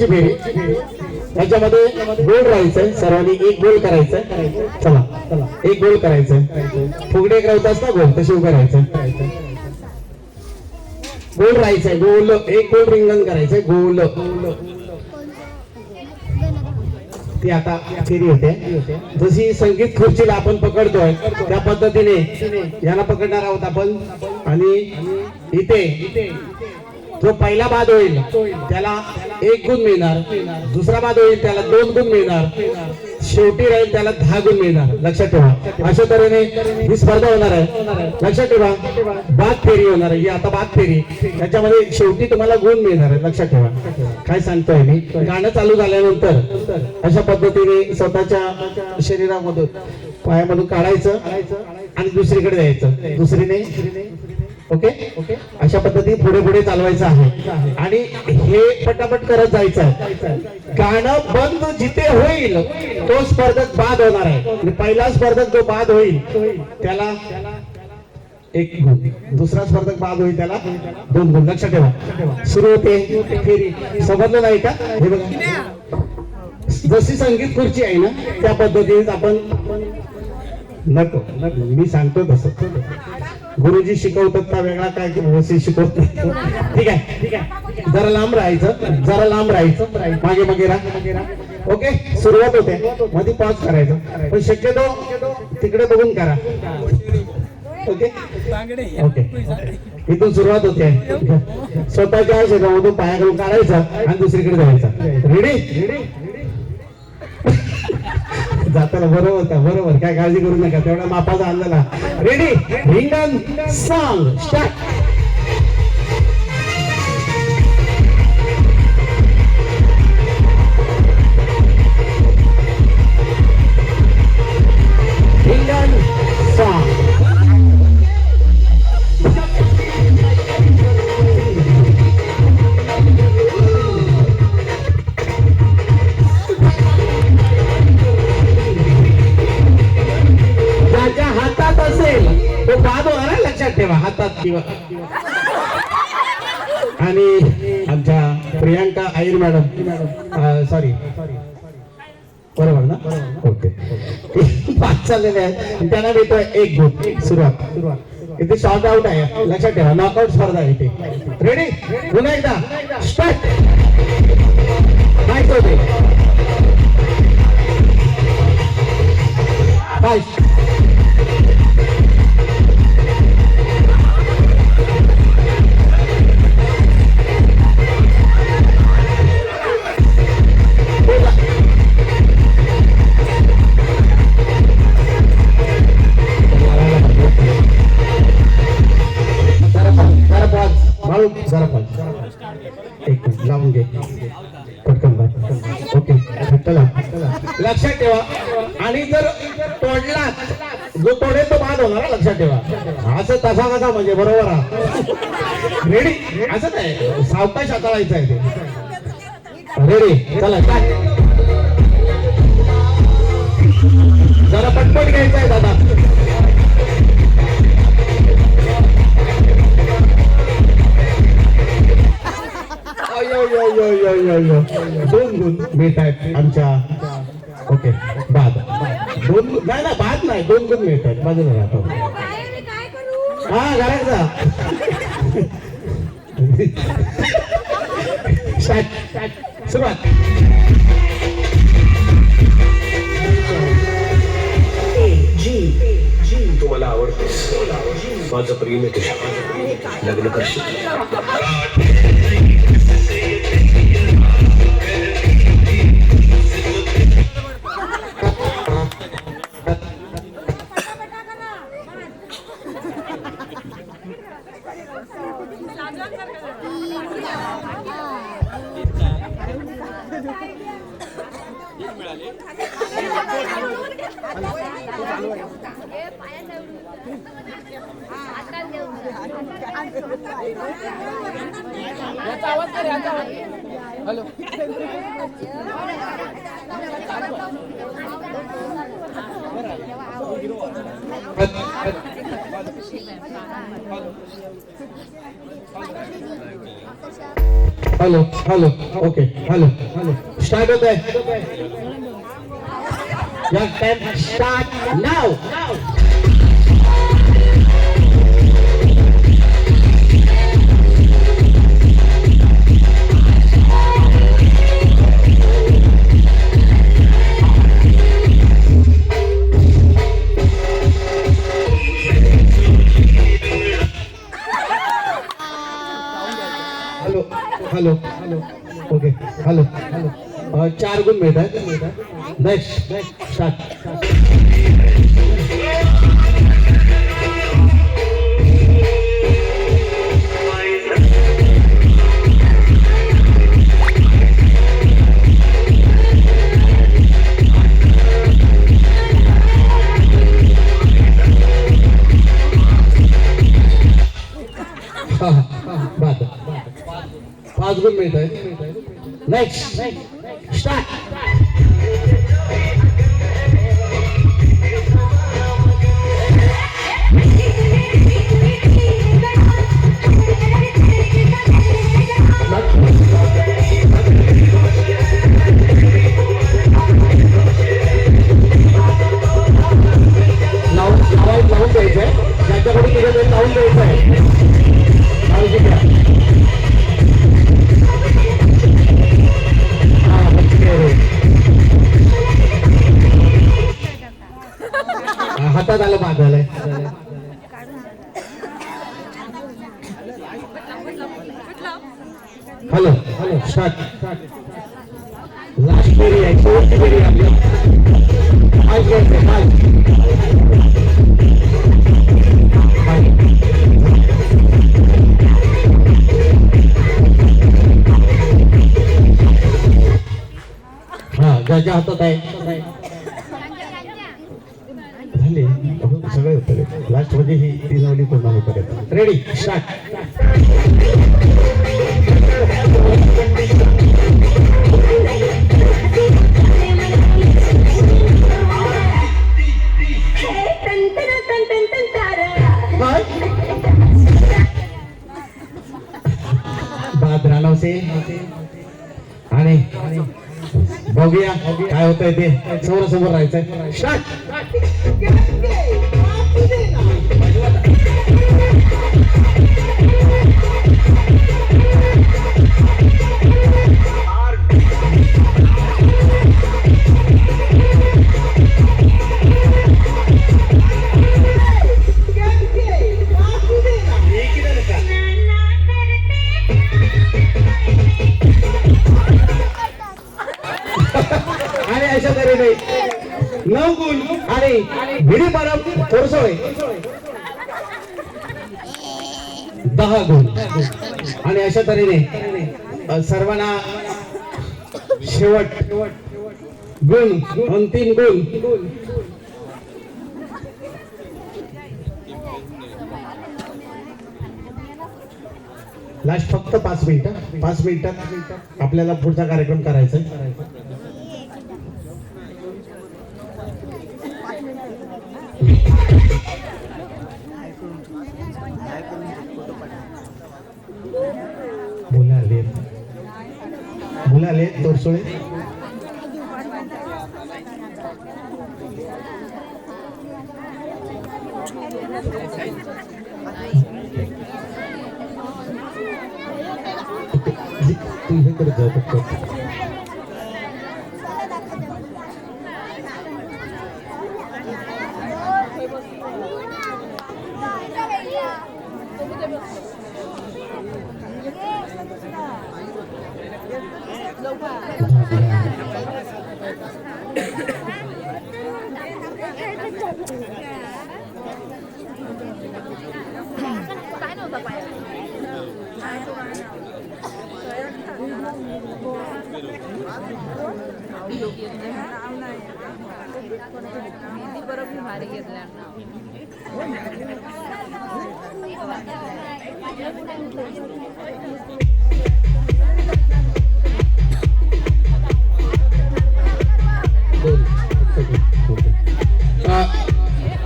Speaker 1: शेवटची फेरी. त्याच्यामध्ये गोल राहायचंय, सर्वांनी एक गोल करायचंय. चला चला, एक गोल करायचंय. फुगडे करवतात ना गोल, तसे उभे राहायचंय. गोल राहायचंय, गोल एक गोल रिंगण करायचंय, गोल. ती आता फेरी होते. जशी संगीत खुर्चीला आपण पकडतोय त्या पद्धतीने याला पकडणार आहोत आपण. आणि इथे जो पहिला बाद होईल त्याला 1 गुण मिळणार, दुसरा बाद होईल त्याला 2 गुण मिळणार, शेवटी राहील त्याला 10 गुण मिळणार. लक्षात ठेवा, अशा तऱ्हेने ही स्पर्धा होणार आहे. लक्षात ठेवा, बाद फेरी होणार आहे ही आता, बाद फेरी. त्याच्यामध्ये शेवटी तुम्हाला गुण मिळणार आहे. लक्षात ठेवा काय सांगतोय मी. गाणं चालू झाल्यानंतर अशा पद्धतीने स्वतःच्या शरीरामधून पायामधून काढायचं आणि दुसरीकडे द्यायचं, दुसरीने. ओके ओके, अशा पद्धतीने पुढे पुढे चालवायचं आहे आणि हे पटापट करत जायचं आहे. गाणं बंद जिथे होईल तो स्पर्धक बाद होणार आहे. आणि पहिला स्पर्धक जो बाद होईल त्याला 1 गुण, दुसरा स्पर्धक बाद होईल त्याला 2 गुण. लक्षात ठेवा, सुरू होते फेरी. समजलं नाही का? हे बघा, जशी संगीत खुर्ची आहे ना त्या पद्धतीने आपण. नको मी सांगतो तसं, गुरुजी शिकवतात का वेगळा काय व्यवस्थित शिकवत नाही. ठीक आहे ठीक आहे, जरा लांब राहायचं, जरा लांब राहायचं, मागे मागे राहा. ओके, सुरुवात होते, मध्ये पॉज करायचं, पण शक्यतो तिकडे बघून करा. ओके ओके, इथून सुरुवात होते. स्वतःच्या शरीरामधून पाया घालून काढायचा आणि दुसरीकडे जायचा. रेडी? जाताना बरोबर होता, बरोबर, काय काळजी करू नका, तेवढा मापाचा आणलेला. रेडी, रिंगण सॉन्ग स्टार्ट. रिंगण सॉन्ग. हातात असेल तो बाद होणार आहे. लक्षात ठेवा, हातात किंवा. आणि आमच्या प्रियांका आयर मॅडम, सॉरी, बरोबर ना? ओके, 5 चाललेले आहेत, त्यांना देतोय 1 गुण. सुरुवात इथे शॉर्ट आउट आहे. लक्षात ठेवा, नॉकआउट स्पर्धा आहे इथे. रेडी, पुन्हा एकदा स्टार्ट. काय होते काय? जरा पण एक लावून घे पटकन. ओके, लक्षात ठेवा. आणि जर तोडला जो तोडेल तो बाद होणार. लक्षात ठेवा, असं तसा कसा म्हणजे बरोबर. रेडी, असं नाही, सावकाश हाताळायचं आहे ते. रेडी, चला जरा पटपट घ्यायचं आहे दादा. दोन गुण मिळत आहेत आमच्या. ओके, बाद 2 गुण नाही ना, बाद नाही, 2 गुण मिळत आहेत. बाजूला राहतो. हा, घरात जा. सुरुवात.
Speaker 8: तू मला आवडतेस, माझं प्रेम आहे तुझ्या, लग्न करशील?
Speaker 1: Hello hello okay hello start होत आहे टाइम स्टार्ट नाव हॅलो हॅलो ओके हॅलो 4 गुण मिळतात नेक्स्ट स्टार्ट बाद 5 गुण मिळत आहे नेक्स्ट स्टार्ट लावून द्यायचं आहे ज्यांच्याकडे केलं लावून द्यायचं आहे हातात आलं बांधायला हॅलो हॅलो स्टार्ट लास्ट फेरी आहे शेवटची फेरी आपली आज घ्यायचं हा ज्याच्या हातात आहे झाले सगळे होते लास्ट मध्ये ही 3 ओळी पूर्ण होतात रेडी स्टार्ट बाद राणव से आणि बघूया काय होतंय ते समोर राहायचंय स्टार्ट आणि अशा तऱ्हेने 9 गुण आणि भिडी परब कोरसोळे 10 गुण आणि अशा तऱ्हेने सर्वांना शेवट गुण अंतिम गुण लास्ट फक्त 5 मिनिटं 5 मिनिटात आपल्याला पुढचा कार्यक्रम करायचा आहे मुलाले तोरसोळे तू हे करत जाऊ फक्त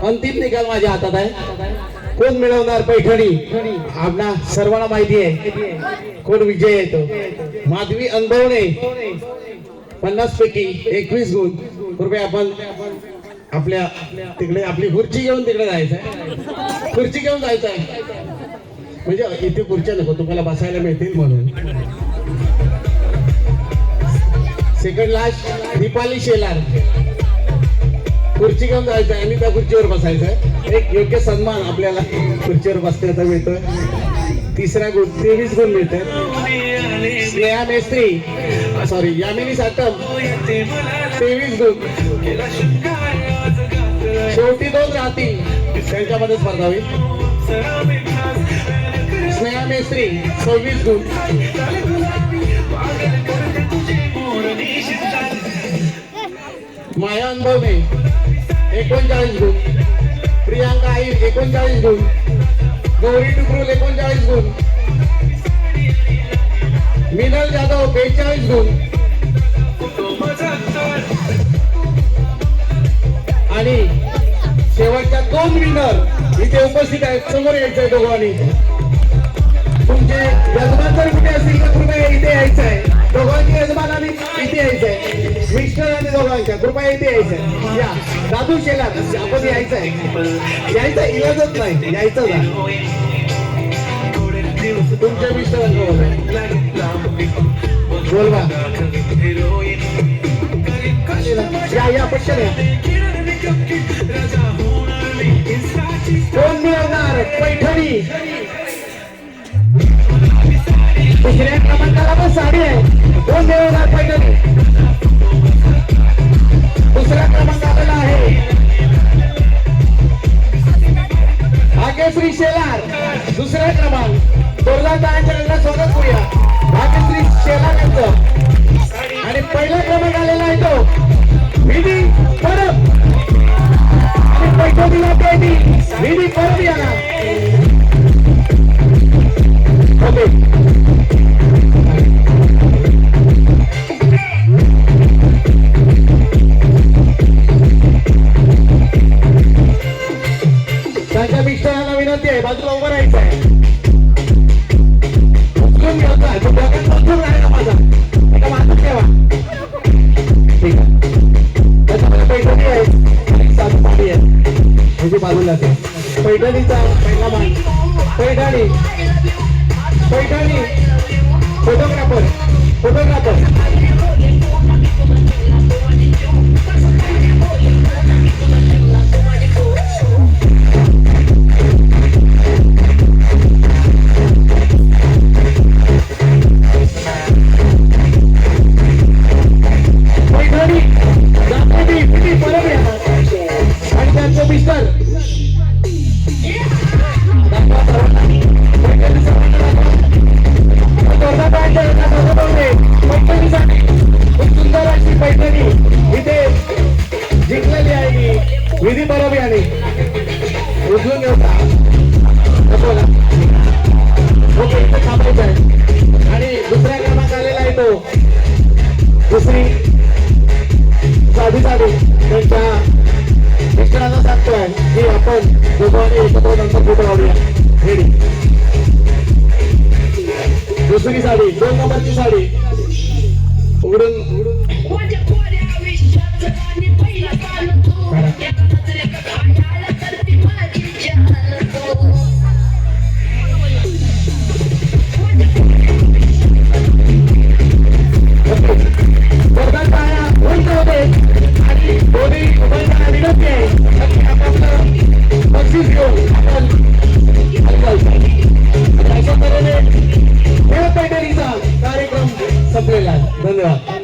Speaker 1: अंतिम निकाल माझ्या हातात आहे. कोण मिळवणार पैठणी आपणा सर्वांना माहिती आहे कोण विजय येतो. माधवी अनुभवणे 50 पैकी 21 गुण. कृपया आपण आपल्या तिकडे आपली खुर्ची घेऊन तिकडे जायचंय. खुर्ची घेऊन जायचंय म्हणजे इथे खुर्च्या नको तुम्हाला बसायला मिळतील म्हणून. Second last Deepali Shelar. खुर्ची घेऊन जायचं आणि त्या खुर्चीवर बसायचं. एक योग्य सन्मान आपल्याला खुर्चीवर बसण्याचा मिळतोय. तिसरा गुण 23 गुण मिळतात. स्नेहा मेस्त्री सॉरी यामिनी सातम 23 गुण. शेवटी 2 राहतील त्यांच्यामध्ये स्पर्धा होईल. स्नेहा मेस्त्री 26 गुण. माया अनुभवने 39 गुण. प्रियांका आई 39 गुण. गौरी टुकरूल 39 गुण. मिनल जाधव 42 गुण. आणि शेवटच्या 2 विनर इथे उपस्थित आहेत. समोर यायचंय दोघांनी. तुमचे यजमान जर कुठे असतील तर कृपया इथे यायचं आहे. दोघांची यजमानाने इथे यायचंय. मिस्टर आणि दोघांच्या कृपया इथे यायचंय. या दादू शेलार आपण यायचंय. यायचं इलाजच नाही यायचं ना. तुमच्या मिस्टरांना बोलवा. या पटकन या. कोण मिळवणार पैठणी. दुसऱ्या क्रमांकाला पण साडी आहे. कोण मिळवणार पैठणी. दुसऱ्या क्रमांकाला आहे भाग्यश्री शेलार. दुसरा क्रमांक जोरदार टाळ्यांच्या स्वागत करूया भाग्यश्री शेलार यांचं. आणि पहिला क्रमांक आलेला आहे तो विधी परब. आणि पैठणीला पेटी विधी परब याला. ओके त्यांच्या मिस्टरांना विनंती आहे बाजूला उभं राहायचं आहे. उचलून घ्यायचं आहे. तो डोक्यात बसून राहिला माझा एका मागून ठेवा. ठीक आहे. त्याच्यामध्ये पैठणी आहे 7 साडी आहे म्हणजे बाजूला ते पैठणीचा पहिला मान. पैठणी पैठणी फोटोग्राफर पैठणी जागृती किती परब येणार आणि त्यांचं मिस्टर पैठणीसाठी खूप सुंदर अशी पैठणी इथे जिंकलेली आहे विधी परब याने. उचलून घेऊता बोला. ओके इथे थांबायचं आहे. आणि दुसरा क्रमांक आलेला आहे तो दुसरी साधी त्यांच्या मिस्टरांना सांगतोय की आपण दोघांनी एकत्र नंतर फोटो लावूया. रेडी. दुसरी साडी 2 नंबरची साडी उघडून आणि दोन्ही उभयतांना विनंती आहे की आपापलं बक्षीस घेऊन आपण अशा तऱ्हेने पैठणीचा कार्यक्रम संपलेला आहे. धन्यवाद.